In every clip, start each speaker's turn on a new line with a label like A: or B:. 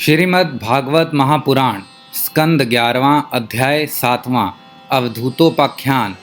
A: श्रीमद् भागवत महापुराण स्कंद 11वां अध्याय 7वां अवधूतोपाख्यान।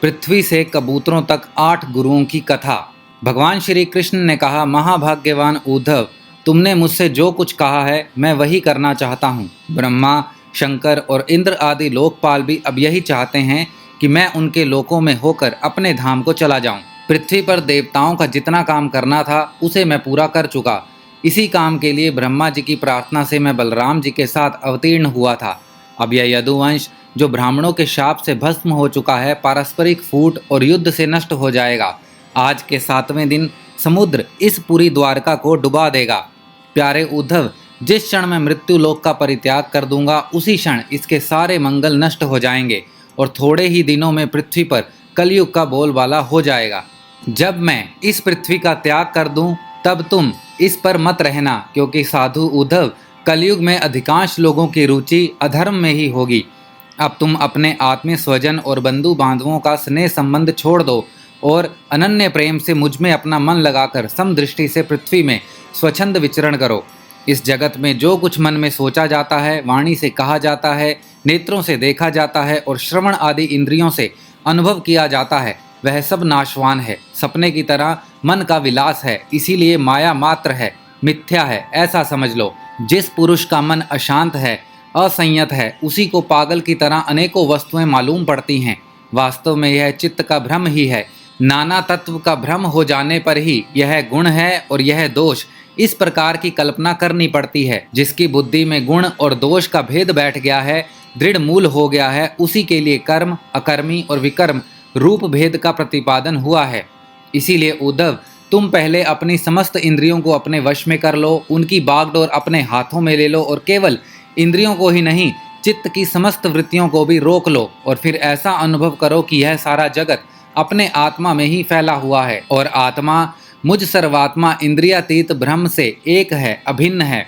A: पृथ्वी से कबूतरों तक 8 गुरुओं की कथा। भगवान श्री कृष्ण ने कहा, महाभाग्यवान उद्धव, तुमने मुझसे जो कुछ कहा है मैं वही करना चाहता हूँ। ब्रह्मा, शंकर और इंद्र आदि लोकपाल भी अब यही चाहते हैं कि मैं उनके लोकों में होकर अपने धाम को चला जाऊँ। पृथ्वी पर देवताओं का जितना काम करना था उसे मैं पूरा कर चुका। इसी काम के लिए ब्रह्मा जी की प्रार्थना से मैं बलराम जी के साथ अवतीर्ण हुआ था। अब यह यदुवंश जो ब्राह्मणों के शाप से भस्म हो चुका है, पारस्परिक फूट और युद्ध से नष्ट हो जाएगा। आज के 7वें दिन समुद्र इस पूरी द्वारका को डुबा देगा। प्यारे उद्धव, जिस क्षण मैं मृत्यु लोक का परित्याग कर दूंगा उसी क्षण इसके सारे मंगल नष्ट हो जाएंगे और थोड़े ही दिनों में पृथ्वी पर कलयुग का बोलबाला हो जाएगा। जब मैं इस पृथ्वी का त्याग कर दूं तब तुम इस पर मत रहना, क्योंकि साधु उद्धव, कलयुग में अधिकांश लोगों की रुचि अधर्म में ही होगी। अब तुम अपने आत्मीय स्वजन और बंधु बांधवों का स्नेह संबंध छोड़ दो और अनन्य प्रेम से मुझ में अपना मन लगाकर समदृष्टि से पृथ्वी में स्वच्छंद विचरण करो। इस जगत में जो कुछ मन में सोचा जाता है, वाणी से कहा जाता है, नेत्रों से देखा जाता है और श्रवण आदि इंद्रियों से अनुभव किया जाता है, वह सब नाशवान है, सपने की तरह मन का विलास है, इसीलिए माया मात्र है, मिथ्या है, ऐसा समझ लो। जिस पुरुष का मन अशांत है, असंयत है, उसी को पागल की तरह अनेकों वस्तुएं मालूम पड़ती हैं। वास्तव में यह चित्त का भ्रम ही है। नाना तत्व का भ्रम हो जाने पर ही यह गुण है और यह दोष, इस प्रकार की कल्पना करनी पड़ती है। जिसकी बुद्धि में गुण और दोष का भेद बैठ गया है, दृढ़ मूल हो गया है, उसी के लिए कर्म, अकर्मी और विकर्म रूप भेद का प्रतिपादन हुआ है। इसीलिए उद्धव, तुम पहले अपनी समस्त इंद्रियों को अपने वश में कर लो, उनकी बागडोर अपने हाथों में ले लो और केवल इंद्रियों को ही नहीं, चित्त की समस्त वृत्तियों को भी रोक लो और फिर ऐसा अनुभव करो कि यह सारा जगत अपने आत्मा में ही फैला हुआ है और आत्मा मुझ सर्वात्मा इंद्रियातीत ब्रह्म से एक है, अभिन्न है।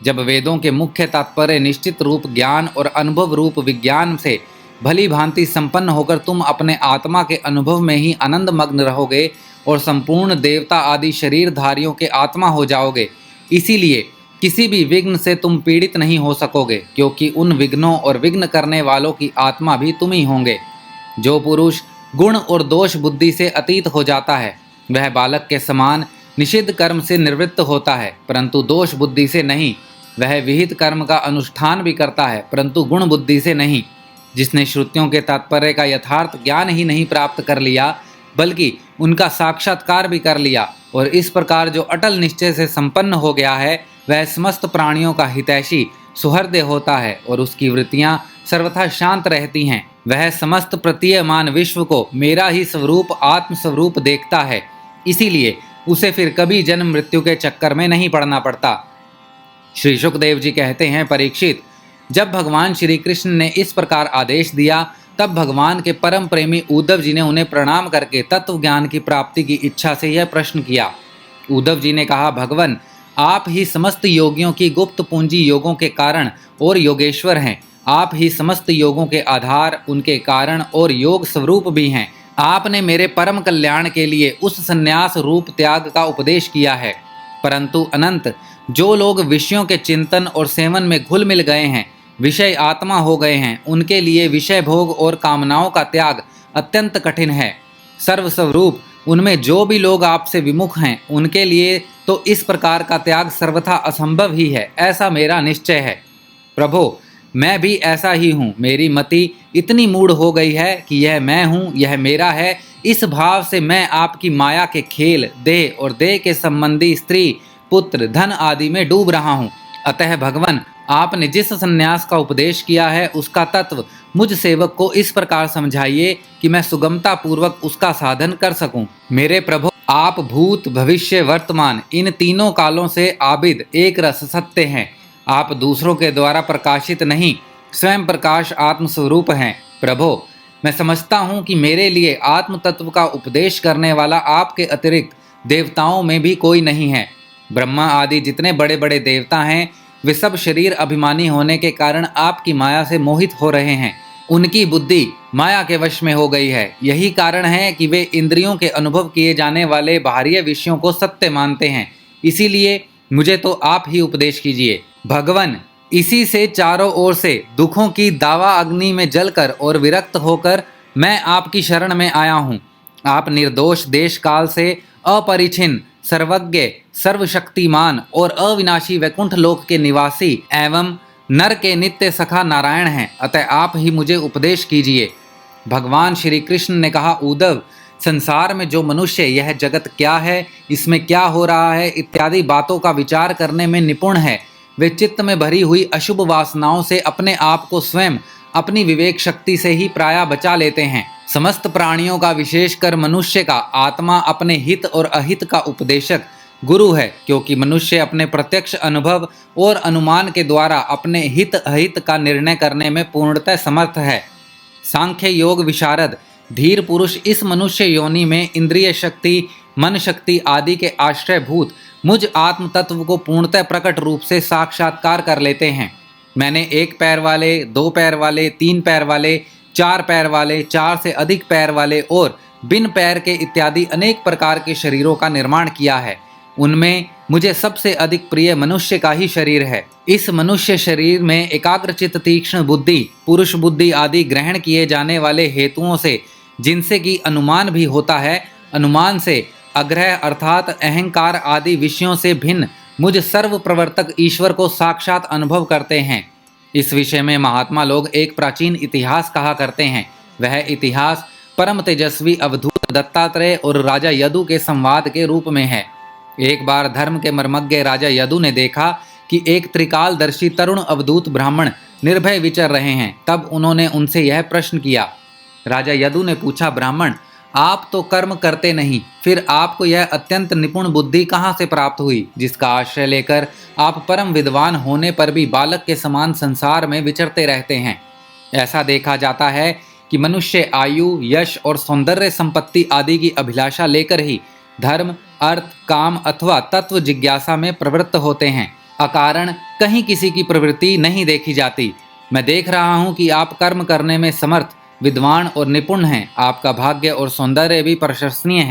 A: जब वेदों के मुख्य तात्पर्य निश्चित रूप ज्ञान और अनुभव रूप विज्ञान से भली भांति संपन्न होकर तुम अपने आत्मा के अनुभव में ही आनंद मग्न रहोगे और संपूर्ण देवता आदि शरीरधारियों के आत्मा हो जाओगे। इसीलिए किसी भी विघ्न से तुम पीड़ित नहीं हो सकोगे, क्योंकि उन विघ्नों और विघ्न करने वालों की आत्मा भी तुम ही होंगे। जो पुरुष गुण और दोष बुद्धि से अतीत हो जाता है, वह बालक के समान निषिद्ध कर्म से निवृत्त होता है, परंतु दोष बुद्धि से नहीं। वह विहित कर्म का अनुष्ठान भी करता है, परंतु गुण बुद्धि से नहीं। जिसने श्रुतियों के तात्पर्य का यथार्थ ज्ञान ही नहीं प्राप्त कर लिया, बल्कि उनका साक्षात्कार भी कर लिया और इस प्रकार जो अटल निश्चय से संपन्न हो गया है, वह समस्त प्राणियों का हितैषी सुहृदय होता है और उसकी वृत्तियां सर्वथा शांत रहती हैं। वह समस्त प्रतीयमान विश्व को मेरा ही स्वरूप आत्म स्वरूप देखता है, इसीलिए उसे फिर कभी जन्म मृत्यु के चक्कर में नहीं पड़ना पड़ता। श्री सुखदेव जी कहते हैं, परीक्षित, जब भगवान श्री कृष्ण ने इस प्रकार आदेश दिया, तब भगवान के परम प्रेमी उद्धव जी ने उन्हें प्रणाम करके तत्व ज्ञान की प्राप्ति की इच्छा से यह प्रश्न किया। उद्धव जी ने कहा, भगवन, आप ही समस्त योगियों की गुप्त पूंजी योगों के कारण और योगेश्वर हैं। आप ही समस्त योगों के आधार, उनके कारण और योग स्वरूप भी हैं। आपने मेरे परम कल्याण के लिए उस संन्यास रूप त्याग का उपदेश किया है, परंतु अनंत जो लोग विषयों के चिंतन और सेवन में घुल मिल गए हैं, विषय आत्मा हो गए हैं, उनके लिए विषय भोग और कामनाओं का त्याग अत्यंत कठिन है। सर्वस्वरूप उनमें जो भी लोग आपसे विमुख हैं, उनके लिए तो इस प्रकार का त्याग सर्वथा असंभव ही है, ऐसा मेरा निश्चय है। प्रभो, मैं भी ऐसा ही हूँ। मेरी मति इतनी मूढ़ हो गई है कि यह मैं हूँ, यह मेरा है, इस भाव से मैं आपकी माया के खेल, देह और देह के संबंधी स्त्री, पुत्र, धन आदि में डूब रहा हूँ। अतः भगवान, आपने जिस संन्यास का उपदेश किया है उसका तत्व मुझ सेवक को इस प्रकार समझाइए कि मैं सुगमता पूर्वक उसका साधन कर सकूं। मेरे प्रभु, आप भूत, भविष्य, वर्तमान इन तीनों कालों से आबिद एक रस सत्य हैं। आप दूसरों के द्वारा प्रकाशित नहीं, स्वयं प्रकाश आत्मस्वरूप हैं। प्रभो, मैं समझता हूँ कि मेरे लिए आत्म तत्व का उपदेश करने वाला आपके अतिरिक्त देवताओं में भी कोई नहीं है। ब्रह्मा आदि जितने बड़े बड़े देवता हैं, वे सब शरीर अभिमानी होने के कारण आपकी माया से मोहित हो रहे हैं। उनकी बुद्धि माया के वश में हो गई है। यही कारण है कि वे इंद्रियों के अनुभव किए जाने वाले बाहरी विषयों को सत्य मानते हैं। इसीलिए मुझे तो आप ही उपदेश कीजिए। भगवन, इसी से चारों ओर से दुखों की दावा अग्नि में जलकर और विरक्त होकर मैं आपकी शरण में आया हूँ। आप निर्दोष देश काल से अपरिछिन्न, सर्वज्ञ, सर्वशक्तिमान और अविनाशी वैकुंठ लोक के निवासी एवं नर के नित्य सखा नारायण हैं, अतः आप ही मुझे उपदेश कीजिए। भगवान श्री कृष्ण ने कहा, उद्धव, संसार में जो मनुष्य यह जगत क्या है, इसमें क्या हो रहा है इत्यादि बातों का विचार करने में निपुण है, वे चित्त में भरी हुई अशुभ वासनाओं से अपने आप को स्वयं अपनी विवेक शक्ति से ही प्रायः बचा लेते हैं। समस्त प्राणियों का, विशेषकर मनुष्य का आत्मा अपने हित और अहित का उपदेशक गुरु है, क्योंकि मनुष्य अपने प्रत्यक्ष अनुभव और अनुमान के द्वारा अपने हित अहित का निर्णय करने में पूर्णतः समर्थ है। सांख्य योग विशारद धीर पुरुष इस मनुष्य योनि में इंद्रिय शक्ति, मन शक्ति आदि के आश्रयभूत मुझ आत्म तत्व को पूर्णतः प्रकट रूप से साक्षात्कार कर लेते हैं। मैंने एक पैर वाले, दो पैर वाले, तीन पैर वाले, चार पैर वाले, चार से अधिक पैर वाले और बिन पैर के इत्यादि अनेक प्रकार के शरीरों का निर्माण किया है। उनमें मुझे सबसे अधिक प्रिय मनुष्य का ही शरीर है। इस मनुष्य शरीर में एकाग्रचित तीक्ष्ण बुद्धि, पुरुष बुद्धि आदि ग्रहण किए जाने वाले हेतुओं से, जिनसे कि अनुमान भी होता है, अनुमान से अग्रह अर्थात अहंकार आदि विषयों से भिन्न मुझ सर्व प्रवर्तक ईश्वर को साक्षात अनुभव करते हैं। इस विषय में महात्मा लोग एक प्राचीन इतिहास कहा करते हैं। वह इतिहास परम तेजस्वी अवधूत दत्तात्रेय और राजा यदु के संवाद के रूप में है। एक बार धर्म के मर्मज्ञ राजा यदु ने देखा कि एक त्रिकालदर्शी तरुण अवधूत ब्राह्मण निर्भय विचर रहे हैं। तब उन्होंने उनसे यह प्रश्न किया। राजा यदु ने पूछा, ब्राह्मण, आप तो कर्म करते नहीं, फिर आपको यह अत्यंत निपुण बुद्धि कहाँ से प्राप्त हुई, जिसका आश्रय लेकर आप परम विद्वान होने पर भी बालक के समान संसार में विचरते रहते हैं। ऐसा देखा जाता है कि मनुष्य आयु, यश और सौंदर्य संपत्ति आदि की अभिलाषा लेकर ही धर्म, अर्थ, काम अथवा तत्व जिज्ञासा में प्रवृत्त होते हैं। अकारण कहीं किसी की प्रवृत्ति नहीं देखी जाती। मैं देख रहा हूँ कि आप कर्म करने में समर्थ, विद्वान और निपुण हैं। आपका भाग्य और सौंदर्य भी प्रशंसनीय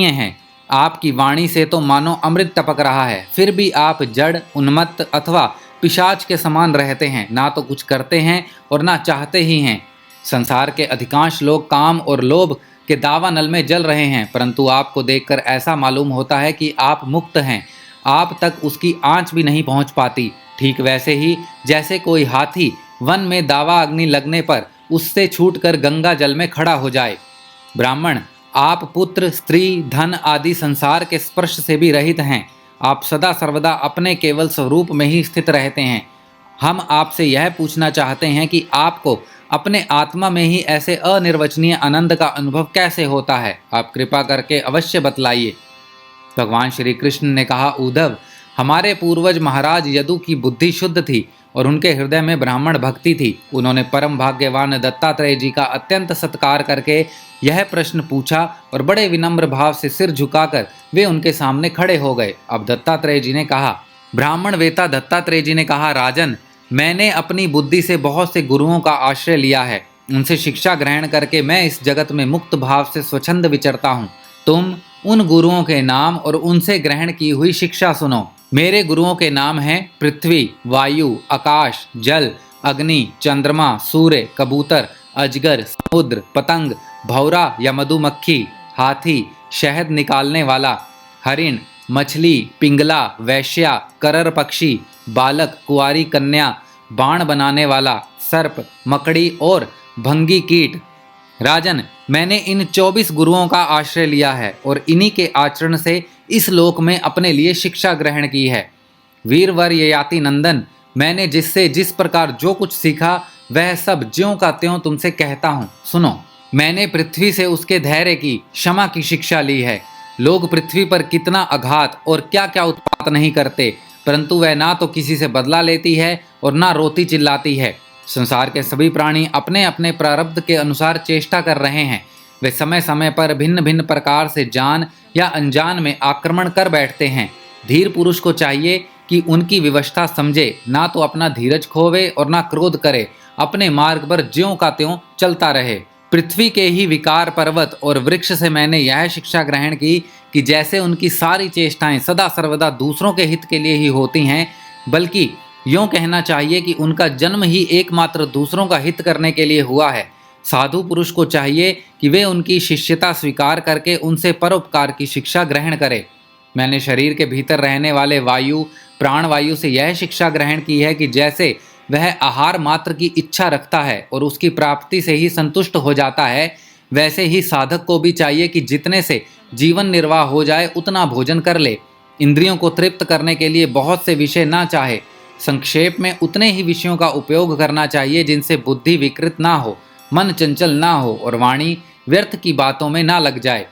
A: है। आपकी वाणी से तो मानो अमृत टपक रहा है, फिर भी आप जड़, उन्मत्त अथवा पिशाच के समान रहते हैं। ना तो कुछ करते हैं और ना चाहते ही हैं। संसार के अधिकांश लोग काम और लोभ के दावानल में जल रहे हैं, परंतु आपको देखकर ऐसा मालूम होता है कि आप मुक्त हैं। आप तक उसकी आंच भी नहीं पहुंच पाती। ठीक वैसे ही जैसे कोई हाथी वन में दावा अग्नि लगने पर उससे छूटकर गंगा जल में खड़ा हो जाए। ब्राह्मण, आप पुत्र, स्त्री, धन आदि संसार के स्पर्श से भी रहित हैं। आप सदा सर्वदा अपने केवल स्वरूप में ही स्थित रहते हैं। हम आपसे यह पूछना चाहते हैं कि आपको अपने आत्मा में ही ऐसे अनिर्वचनीय आनंद का अनुभव कैसे होता है? आप कृपा करके अवश्य बतलाइए। भगवान श्री कृष्ण ने कहा, उद्धव, हमारे पूर्वज महाराज यदु की बुद्धि शुद्ध थी और उनके हृदय में ब्राह्मण भक्ति थी। उन्होंने परम भाग्यवान दत्तात्रेय जी का अत्यंत सत्कार करके यह प्रश्न पूछा और बड़े विनम्र भाव से सिर झुकाकर वे उनके सामने खड़े हो गए। अब दत्तात्रेय जी ने कहा, ब्राह्मण वेता दत्तात्रेय जी ने कहा, राजन, मैंने अपनी बुद्धि से बहुत से गुरुओं का आश्रय लिया है। उनसे शिक्षा ग्रहण करके मैं इस जगत में मुक्त भाव से स्वच्छंद विचरता हूँ। तुम उन गुरुओं के नाम और उनसे ग्रहण की हुई शिक्षा सुनो। मेरे गुरुओं के नाम हैं पृथ्वी, वायु, आकाश, जल, अग्नि, चंद्रमा, सूर्य, कबूतर, अजगर, समुद्र, पतंग, भौरा या मधुमक्खी, हाथी, शहद निकालने वाला, हरिण, मछली, पिंगला, वैश्या, करर पक्षी, बालक, कुंवारी कन्या, बाण बनाने वाला, सर्प, मकड़ी और भंगी कीट। राजन, मैंने इन 24 गुरुओं का आश्रय लिया है और इन्हीं के आचरण से इस लोक में अपने लिए शिक्षा ग्रहण की है। वीरवर ययाति नंदन, मैंने जिससे जिस प्रकार जो कुछ सीखा वह सब ज्यों का त्यों तुमसे कहता हूँ। सुनो, मैंने पृथ्वी से उसके धैर्य की, क्षमा की शिक्षा ली है। लोग पृथ्वी पर कितना आघात और क्या क्या उत्पात नहीं करते, परंतु वह ना तो किसी से बदला लेती है और ना रोती चिल्लाती है। संसार के सभी प्राणी अपने अपने प्रारब्ध के अनुसार चेष्टा कर रहे हैं। वे समय समय पर भिन्न भिन्न प्रकार से जान या अनजान में आक्रमण कर बैठते हैं। धीर पुरुष को चाहिए कि उनकी विवशता समझे, ना तो अपना धीरज खोवे और ना क्रोध करे, अपने मार्ग पर ज्यों का त्यों चलता रहे। पृथ्वी के ही विकार पर्वत और वृक्ष से मैंने यह शिक्षा ग्रहण की कि जैसे उनकी सारी चेष्टाएं सदा सर्वदा दूसरों के हित के लिए ही होती हैं, बल्कि यूँ कहना चाहिए कि उनका जन्म ही एकमात्र दूसरों का हित करने के लिए हुआ है। साधु पुरुष को चाहिए कि वे उनकी शिष्यता स्वीकार करके उनसे परोपकार की शिक्षा ग्रहण करें। मैंने शरीर के भीतर रहने वाले वायु, प्राणवायु से यह शिक्षा ग्रहण की है कि जैसे वह आहार मात्र की इच्छा रखता है और उसकी प्राप्ति से ही संतुष्ट हो जाता है, वैसे ही साधक को भी चाहिए कि जितने से जीवन निर्वाह हो जाए उतना भोजन कर ले। इंद्रियों को तृप्त करने के लिए बहुत से विषय ना चाहे, संक्षेप में उतने ही विषयों का उपयोग करना चाहिए जिनसे बुद्धि विकृत ना हो, मन चंचल ना हो और वाणी व्यर्थ की बातों में ना लग जाए।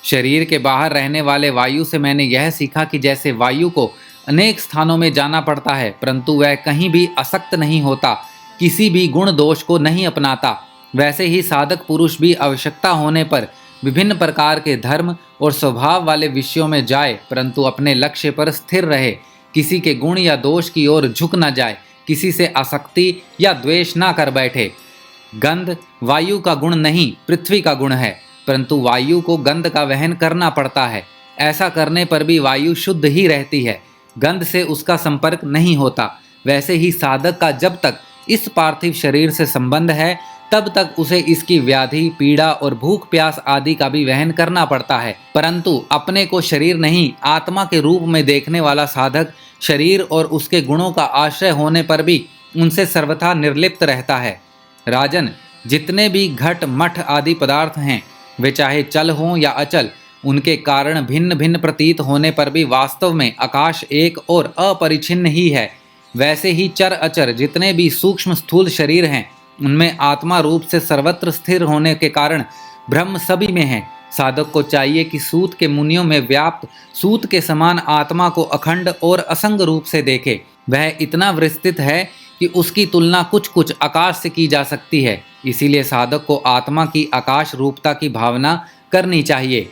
A: शरीर के बाहर रहने वाले वायु से मैंने यह सीखा कि जैसे वायु को अनेक स्थानों में जाना पड़ता है, परंतु वह कहीं भी आसक्त नहीं होता, किसी भी गुण दोष को नहीं अपनाता, वैसे ही साधक पुरुष भी आवश्यकता होने पर विभिन्न प्रकार के धर्म और स्वभाव वाले विषयों में जाए, परंतु अपने लक्ष्य पर स्थिर रहे, किसी के गुण या दोष की ओर झुक न जाए, किसी से आसक्ति या द्वेष ना कर बैठे। गंध वायु का गुण नहीं, पृथ्वी का गुण है, परंतु वायु को गंध का वहन करना पड़ता है। ऐसा करने पर भी वायु शुद्ध ही रहती है, गंध से उसका संपर्क नहीं होता। वैसे ही साधक का जब तक इस पार्थिव शरीर से संबंध है, तब तक उसे इसकी व्याधि, पीड़ा और भूख प्यास आदि का भी वहन करना पड़ता है। परंतु अपने को शरीर नहीं, आत्मा के रूप में देखने वाला साधक शरीर और उसके गुणों का आश्रय होने पर भी उनसे सर्वथा निर्लिप्त रहता है। राजन, जितने भी घट मठ आदि पदार्थ हैं, वे चाहे चल हों या अचल, उनके कारण भिन्न भिन्न प्रतीत होने पर भी वास्तव में आकाश एक और अपरिछिन्न ही है। वैसे ही चर अचर जितने भी सूक्ष्म स्थूल शरीर हैं, उनमें आत्मा रूप से सर्वत्र स्थिर होने के कारण ब्रह्म सभी में है। साधक को चाहिए कि सूत के मुनियों में व्याप्त सूत के समान आत्मा को अखंड और असंग रूप से देखे। वह इतना विस्तृत है कि उसकी तुलना कुछ कुछ आकाश से की जा सकती है। इसीलिए साधक को आत्मा की आकाश रूपता की भावना करनी चाहिए।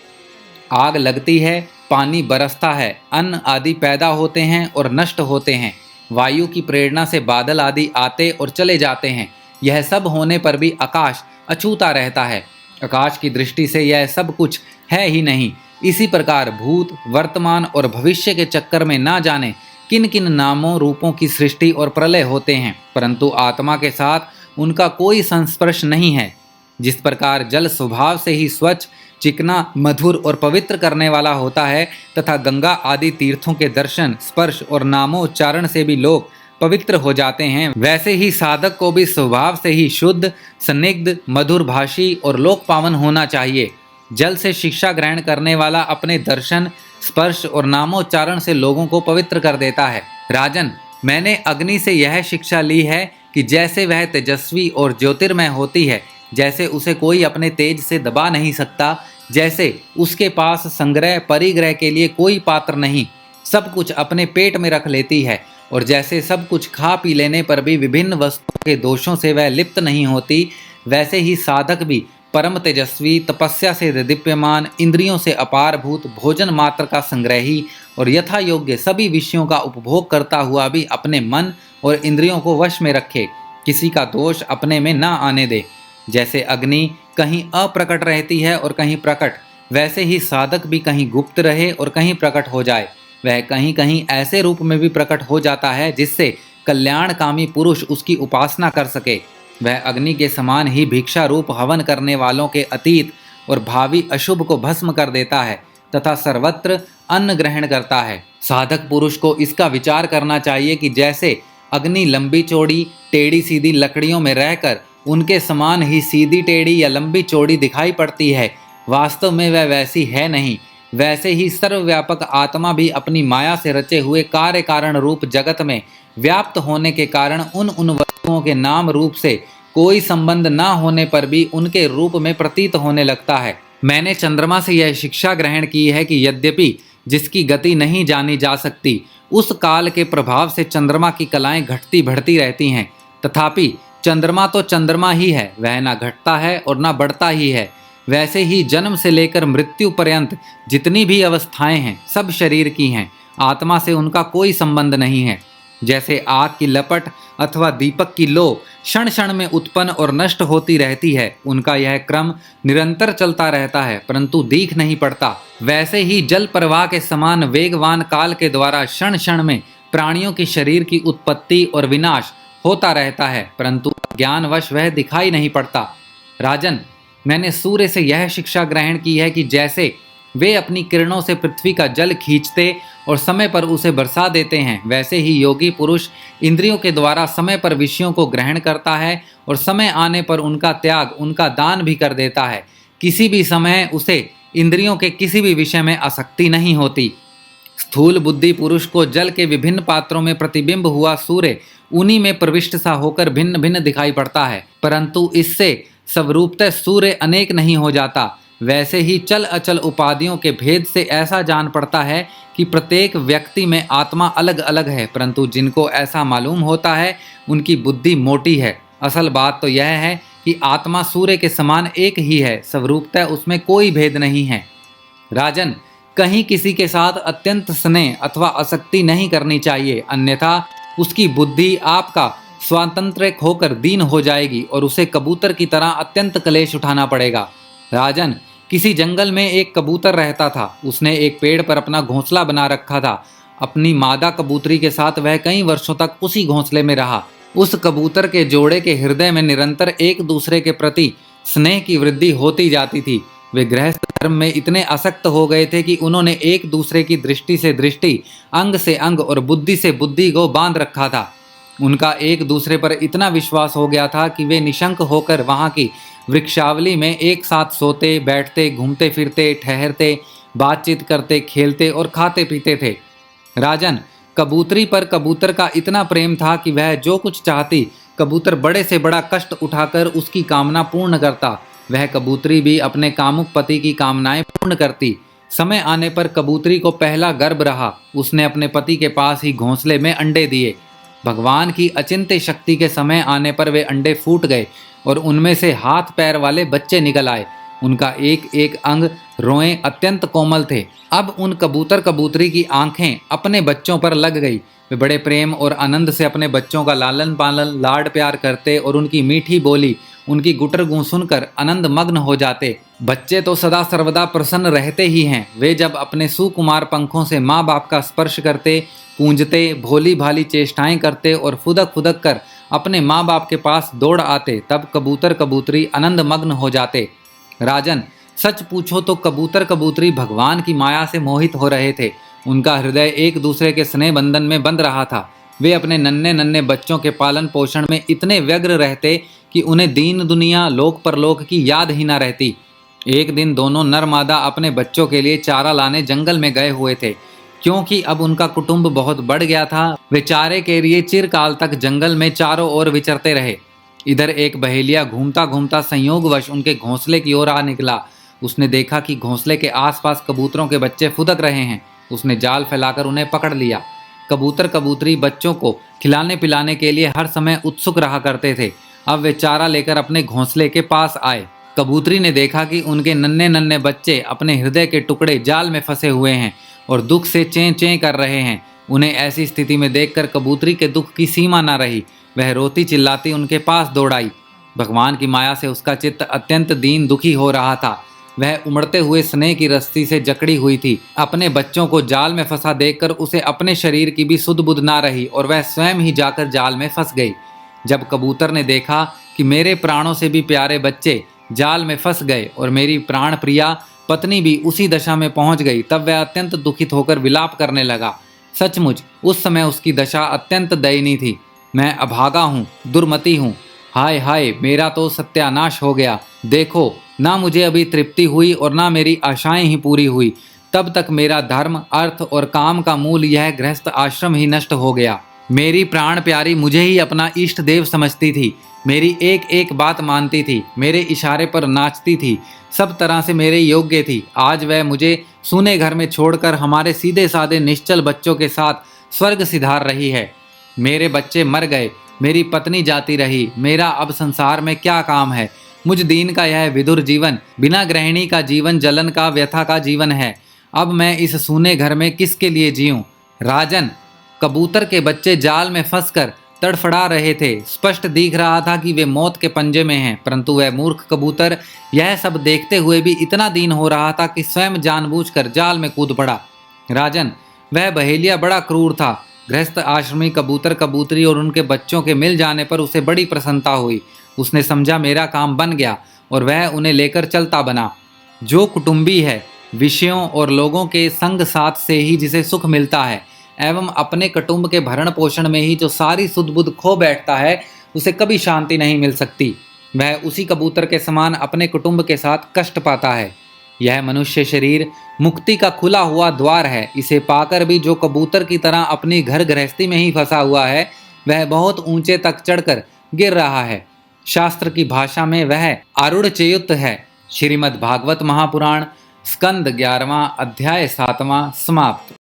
A: आग लगती है, पानी बरसता है, अन्न आदि पैदा होते हैं और नष्ट होते हैं, वायु की प्रेरणा से बादल आदि आते और चले जाते हैं। यह सब होने पर भी आकाश अछूता रहता है। आकाश की दृष्टि से यह सब कुछ है ही नहीं। इसी प्रकार भूत, वर्तमान और भविष्य के चक्कर में ना जाने किन किन नामों रूपों की सृष्टि और प्रलय होते हैं, परंतु आत्मा के साथ उनका कोई संस्पर्श नहीं है। जिस प्रकार जल स्वभाव से ही स्वच्छ, चिकना, मधुर और पवित्र करने वाला होता है, तथा गंगा आदि तीर्थों के दर्शन, स्पर्श और नामोच्चारण से भी लोग पवित्र हो जाते हैं, वैसे ही साधक को भी स्वभाव से ही शुद्ध, संदिग्ध, मधुर भाषी और लोक पावन होना चाहिए। जल से शिक्षा ग्रहण करने वाला अपने दर्शन, स्पर्श और नामोच्चारण से लोगों को पवित्र कर देता है। राजन, मैंने अग्नि से यह शिक्षा ली है कि जैसे वह तेजस्वी और ज्योतिर्मय होती है, जैसे उसे कोई अपने तेज से दबा नहीं सकता, जैसे उसके पास संग्रह परिग्रह के लिए कोई पात्र नहीं, सब कुछ अपने पेट में रख लेती है, और जैसे सब कुछ खा पी लेने पर भी विभिन्न वस्तुओं के दोषों से वह लिप्त नहीं होती, वैसे ही साधक भी परम तेजस्वी, तपस्या से दीप्यमान, इंद्रियों से अपारभूत, भोजन मात्र का संग्रही और यथा योग्य सभी विषयों का उपभोग करता हुआ भी अपने मन और इंद्रियों को वश में रखे, किसी का दोष अपने में ना आने दे। जैसे अग्नि कहीं अप्रकट रहती है और कहीं प्रकट, वैसे ही साधक भी कहीं गुप्त रहे और कहीं प्रकट हो जाए। वह कहीं कहीं ऐसे रूप में भी प्रकट हो जाता है जिससे कल्याणकामी पुरुष उसकी उपासना कर सके। वह अग्नि के समान ही भिक्षा रूप हवन करने वालों के अतीत और भावी अशुभ को भस्म कर देता है तथा सर्वत्र अन्न ग्रहण करता है। साधक पुरुष को इसका विचार करना चाहिए कि जैसे अग्नि लंबी चौड़ी, टेढ़ी सीधी लकड़ियों में रहकर उनके समान ही सीधी टेढ़ी या लंबी चौड़ी दिखाई पड़ती है, वास्तव में वह वैसी है नहीं। वैसे ही सर्वव्यापक आत्मा भी अपनी माया से रचे हुए कार्य कारण रूप जगत में व्याप्त होने के कारण उन वस्तुओं के नाम रूप से कोई संबंध ना होने पर भी उनके रूप में प्रतीत होने लगता है। मैंने चंद्रमा से यह शिक्षा ग्रहण की है कि यद्यपि जिसकी गति नहीं जानी जा सकती, उस काल के प्रभाव से चंद्रमा की कलाएं घटती बढ़ती रहती हैं, तथापि चंद्रमा तो चंद्रमा ही है, वह ना घटता है और ना बढ़ता ही है। वैसे ही जन्म से लेकर मृत्यु पर्यंत जितनी भी अवस्थाएं हैं, सब शरीर की हैं, आत्मा से उनका कोई संबंध नहीं है। जैसे आग की लपट अथवा दीपक की लो क्षण क्षण में उत्पन्न और नष्ट होती रहती है, उनका यह क्रम निरंतर चलता रहता है परंतु दिख नहीं पड़ता, वैसे ही जल प्रवाह के समान वेगवान काल के द्वारा क्षण क्षण में प्राणियों की शरीर की उत्पत्ति और विनाश होता रहता है, परंतु ज्ञानवश वह दिखाई नहीं पड़ता। राजन, मैंने सूर्य से यह शिक्षा ग्रहण की है कि जैसे वे अपनी किरणों से पृथ्वी का जल खींचते और समय पर उसे बरसा देते हैं, वैसे ही योगी पुरुष इंद्रियों के द्वारा समय पर विषयों को ग्रहण करता है और समय आने पर उनका त्याग, उनका दान भी कर देता है। किसी भी समय उसे इंद्रियों के किसी भी विषय में आसक्ति नहीं होती। स्थूल बुद्धि पुरुष को जल के विभिन्न पात्रों में प्रतिबिंब हुआ सूर्य उन्हीं में प्रविष्ट सा होकर भिन्न भिन्न दिखाई पड़ता है, परंतु इससे स्वरूपतः सूर्य अनेक नहीं हो जाता। वैसे ही चल अचल उपाधियों के भेद से ऐसा जान पड़ता है कि प्रत्येक व्यक्ति में आत्मा अलग अलग है, परंतु जिनको ऐसा मालूम होता है उनकी बुद्धि मोटी है। असल बात तो यह है कि आत्मा सूर्य के समान एक ही है, स्वरूपतः उसमें कोई भेद नहीं है। राजन, कहीं किसी के साथ अत्यंत स्नेह अथवा आसक्ति नहीं करनी चाहिए, अन्यथा उसकी बुद्धि आपका स्वातंत्र होकर दीन हो जाएगी और उसे कबूतर की तरह अत्यंत क्लेश उठाना पड़ेगा। राजन, किसी जंगल में एक कबूतर रहता था। उसने एक पेड़ पर अपना घोंसला बना रखा था। अपनी मादा कबूतरी के साथ वह कई वर्षों तक उसी घोंसले में रहा। उस कबूतर के जोड़े के हृदय में निरंतर एक दूसरे के प्रति स्नेह की वृद्धि होती जाती थी। वे गृहस्थ धर्म में इतने आसक्त हो गए थे कि उन्होंने एक दूसरे की दृष्टि से दृष्टि, अंग से अंग और बुद्धि से बुद्धि को बांध रखा था। उनका एक दूसरे पर इतना विश्वास हो गया था कि वे निशंक होकर वहाँ की वृक्षावली में एक साथ सोते, बैठते, घूमते फिरते, ठहरते, बातचीत करते, खेलते और खाते पीते थे। राजन, कबूतरी पर कबूतर का इतना प्रेम था कि वह जो कुछ चाहती, कबूतर बड़े से बड़ा कष्ट उठाकर उसकी कामना पूर्ण करता। वह कबूतरी भी अपने कामुक पति की कामनाएं पूर्ण करती। समय आने पर कबूतरी को पहला गर्भ रहा। उसने अपने पति के पास ही घोंसले में अंडे दिए। भगवान की अचिंत्य शक्ति के समय आने पर वे अंडे फूट गए और उनमें से हाथ पैर वाले बच्चे निकल आए। उनका एक एक अंग, रोएं अत्यंत कोमल थे। अब उन कबूतर कबूतरी की आंखें अपने बच्चों पर लग गई। वे बड़े प्रेम और आनंद से अपने बच्चों का लालन पालन, लाड प्यार करते और उनकी मीठी बोली, उनकी गुटर गूं सुनकर आनंद मग्न हो जाते। बच्चे तो सदा सर्वदा प्रसन्न रहते ही हैं। वे जब अपने सुकुमार पंखों से माँ बाप का स्पर्श करते, कूंजते, भोली भाली चेष्टाएं करते और फुदक फुदक कर अपने माँ बाप के पास दौड़ आते, तब कबूतर कबूतरी आनंद मग्न हो जाते। राजन, सच पूछो तो कबूतर कबूतरी भगवान की माया से मोहित हो रहे थे। उनका हृदय एक दूसरे के स्नेह बंधन में बंध रहा था। वे अपने नन्हे नन्हे बच्चों के पालन पोषण में इतने व्यग्र रहते कि उन्हें दीन दुनिया, लोक परलोक की याद ही न रहती। एक दिन दोनों नर मादा अपने बच्चों के लिए चारा लाने जंगल में गए हुए थे। क्योंकि अब उनका कुटुंब बहुत बढ़ गया था, वे चारे के लिए चिरकाल तक जंगल में चारों ओर विचरते रहे। इधर एक बहेलिया घूमता घूमता संयोगवश उनके घोंसले की ओर आ निकला। उसने देखा कि घोंसले के आसपास कबूतरों के बच्चे फुदक रहे हैं। उसने जाल फैलाकर उन्हें पकड़ लिया। कबूतर कबूतरी बच्चों को खिलाने पिलाने के लिए हर समय उत्सुक रहा करते थे। अब वे चारा लेकर अपने घोंसले के पास आए। कबूतरी ने देखा कि उनके नन्हे नन्हे बच्चे अपने हृदय के टुकड़े जाल में फंसे हुए हैं और दुख से चें चें कर रहे हैं। उन्हें ऐसी स्थिति में देखकर कबूतरी के दुख की सीमा न रही। वह रोती चिल्लाती उनके पास दौड़ाई। भगवान की माया से उसका चित्त अत्यंत दीन दुखी हो रहा था। वह उमड़ते हुए स्नेह की रस्सी से जकड़ी हुई थी। अपने बच्चों को जाल में फंसा देखकर उसे अपने शरीर की भी सुध बुध ना रही और वह स्वयं ही जाकर जाल में फंस गई। जब कबूतर ने देखा कि मेरे प्राणों से भी प्यारे बच्चे जाल में फंस गए और मेरी प्राण प्रिया पत्नी भी उसी दशा में पहुंच गई, तब वह अत्यंत दुखित होकर विलाप करने लगा। सचमुच उस समय उसकी दशा अत्यंत दयनीय थी। मैं अभागा हूँ, दुर्मति हूँ। हाय हाय, मेरा तो सत्यानाश हो गया। देखो, ना मुझे अभी तृप्ति हुई और ना मेरी आशाएं ही पूरी हुई। तब तक मेरा धर्म, अर्थ और काम का मूल यह गृहस्थ आश्रम ही नष्ट हो गया। मेरी प्राण प्यारी मुझे ही अपना इष्ट देव समझती थी। मेरी एक एक बात मानती थी, मेरे इशारे पर नाचती थी, सब तरह से मेरे योग्य थी। आज वह मुझे सूने घर में छोड़कर हमारे सीधे साधे निश्चल बच्चों के साथ स्वर्ग सिधार रही है। मेरे बच्चे मर गए, मेरी पत्नी जाती रही। मेरा अब संसार में क्या काम है? मुझ दीन का यह विधुर जीवन, बिना गृहिणी का जीवन, जलन का, व्यथा का जीवन है। अब मैं इस सूने घर में किसके लिए जीऊं? राजन, कबूतर के बच्चे जाल में फंसकर तड़फड़ा रहे थे। स्पष्ट दिख रहा था कि वे मौत के पंजे में हैं, परंतु वह मूर्ख कबूतर यह सब देखते हुए भी इतना दीन हो रहा था कि स्वयं जानबूझकर जाल में कूद पड़ा। राजन, वह बहेलिया बड़ा क्रूर था। गृहस्थ आश्रमी कबूतर कबूतरी और उनके बच्चों के मिल जाने पर उसे बड़ी प्रसन्नता हुई। उसने समझा मेरा काम बन गया और वह उन्हें लेकर चलता बना। जो कुटुंबी है, विषयों और लोगों के संग साथ से ही जिसे सुख मिलता है एवं अपने कुटुंब के भरण पोषण में ही जो सारी सुध बुध खो बैठता है, उसे कभी शांति नहीं मिल सकती। वह उसी कबूतर के समान अपने कुटुंब के साथ कष्ट पाता है। यह मनुष्य शरीर मुक्ति का खुला हुआ द्वार है। इसे पाकर भी जो कबूतर की तरह अपनी घर गृहस्थी में ही फंसा हुआ है, वह बहुत ऊंचे तक चढ़कर गिर रहा है। शास्त्र की भाषा में वह आरूढ़ चेयुत है। श्रीमद् भागवत महापुराण स्कंद 11वां अध्याय 7वां समाप्त।